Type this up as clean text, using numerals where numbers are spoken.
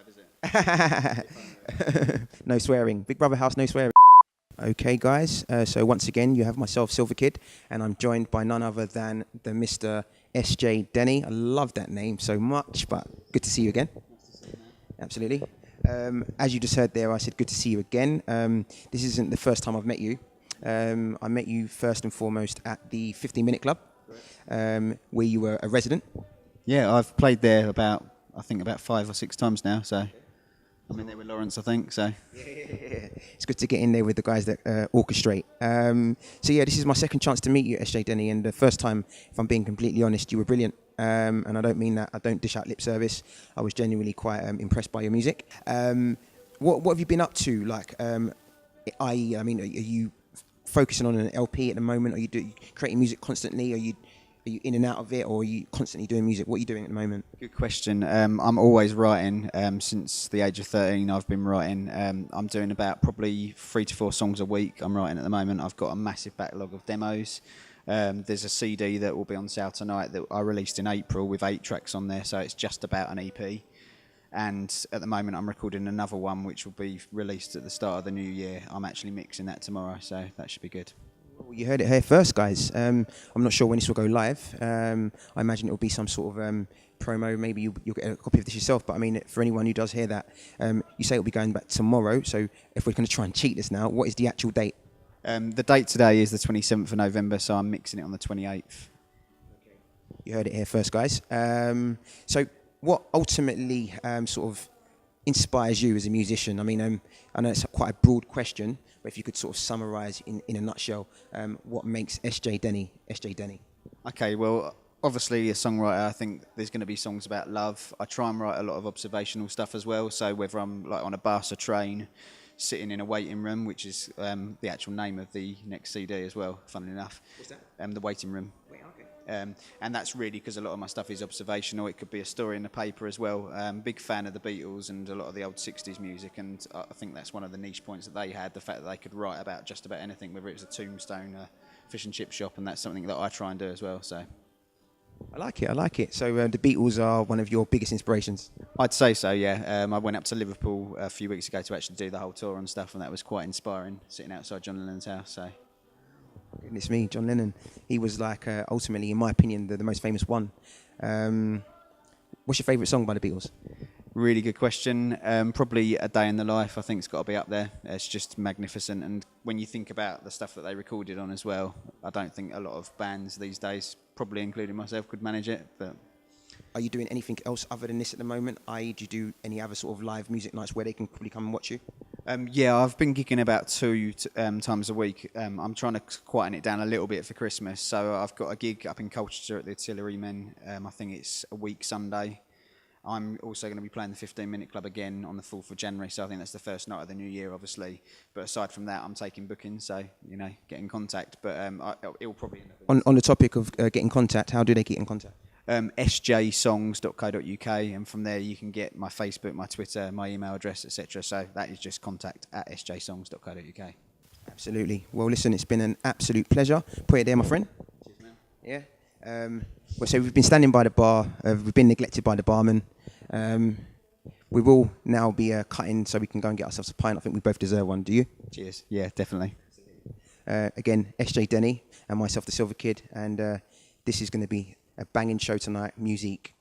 live, is it? No swearing. Big Brother house, no swearing. Okay, guys. So once again, you have myself, Silver Kid, and I'm joined by none other than the Mr. SJ Denney. I love that name so much, but good to see you again. Nice to see you, man. Absolutely. As you just heard there, I said good to see you again. This isn't the first time I've met you. I met you first and foremost at the 15-Minute Club, where you were a resident. Yeah, I've played there about 5 or 6 times now, so I'm in there with Lawrence, I think, so. Yeah. It's good to get in there with the guys that orchestrate. So yeah, this is my second chance to meet you, SJ Denney, and the first time, if I'm being completely honest, you were brilliant. And I don't mean that, I don't dish out lip service. I was genuinely quite impressed by your music. What have you been up to? Like, are you focusing on an LP at the moment? Are you creating music constantly? Are you in and out of it, or are you constantly doing music? What are you doing at the moment? Good question. I'm always writing. Since the age of 13, I've been writing. I'm doing about probably 3 to 4 songs a week I'm writing at the moment. I've got a massive backlog of demos. There's a CD that will be on sale tonight that I released in April with 8 tracks on there, so it's just about an EP. And at the moment I'm recording another one which will be released at the start of the new year. I'm actually mixing that tomorrow, so that should be good. Well, you heard it here first, guys. I'm not sure when this will go live. I imagine it will be some sort of promo. Maybe you'll get a copy of this yourself. But I mean, for anyone who does hear that, you say it'll be going back tomorrow. So if we're going to try and cheat this now, what is the actual date? The date today is the 27th of November, so I'm mixing it on the 28th. Okay. You heard it here first, guys. So what ultimately sort of inspires you as a musician? I mean, I know it's quite a broad question, but if you could sort of summarise in a nutshell, what makes SJ Denney? Okay, well, obviously a songwriter, I think there's going to be songs about love. I try and write a lot of observational stuff as well, so whether I'm like on a bus or train, sitting in a waiting room, which is the actual name of the next CD as well, funnily enough. What's that? The waiting room. And that's really because a lot of my stuff is observational. It could be a story in the paper as well. Big fan of the Beatles and a lot of the old 60s music, and I think that's one of the niche points that they had, the fact that they could write about just about anything, whether it was a tombstone, a fish and chip shop, and that's something that I try and do as well. So I like it. So the Beatles are one of your biggest inspirations? I'd say so, yeah. I went up to Liverpool a few weeks ago to actually do the whole tour and stuff, and that was quite inspiring, sitting outside John Lennon's house. So. Goodness me, John Lennon. He was like, ultimately, in my opinion, the most famous one. What's your favourite song by the Beatles? Really good question. Probably A Day in the Life, I think it's got to be up there. It's just magnificent. And when you think about the stuff that they recorded on as well, I don't think a lot of bands these days, probably including myself, could manage it. But are you doing anything else other than this at the moment? I.e., do you do any other sort of live music nights where they can probably come and watch you? Yeah, I've been gigging about 2 times a week. I'm trying to quieten it down a little bit for Christmas. So I've got a gig up in Colchester at the Artillery Men. I think it's a week Sunday. I'm also going to be playing the 15-Minute Club again on the 4th of January. So I think that's the first night of the new year, obviously. But aside from that, I'm taking bookings. So, get in contact. But it'll probably end up... On the topic of getting in contact, how do they get in contact? sjsongs.co.uk, and from there you can get my Facebook, my Twitter, my email address, etc. So that is just contact@sjsongs.co.uk. Absolutely. Well, listen, it's been an absolute pleasure. Put it there, my friend. Cheers, man. Yeah. Well, so we've been standing by the bar. We've been neglected by the barman. We will now be cutting so we can go and get ourselves a pint. I think we both deserve one. Do you? Cheers. Yeah, definitely. Again, SJ Denney and myself, the Silver Kid, and this is going to be a banging show tonight. Music,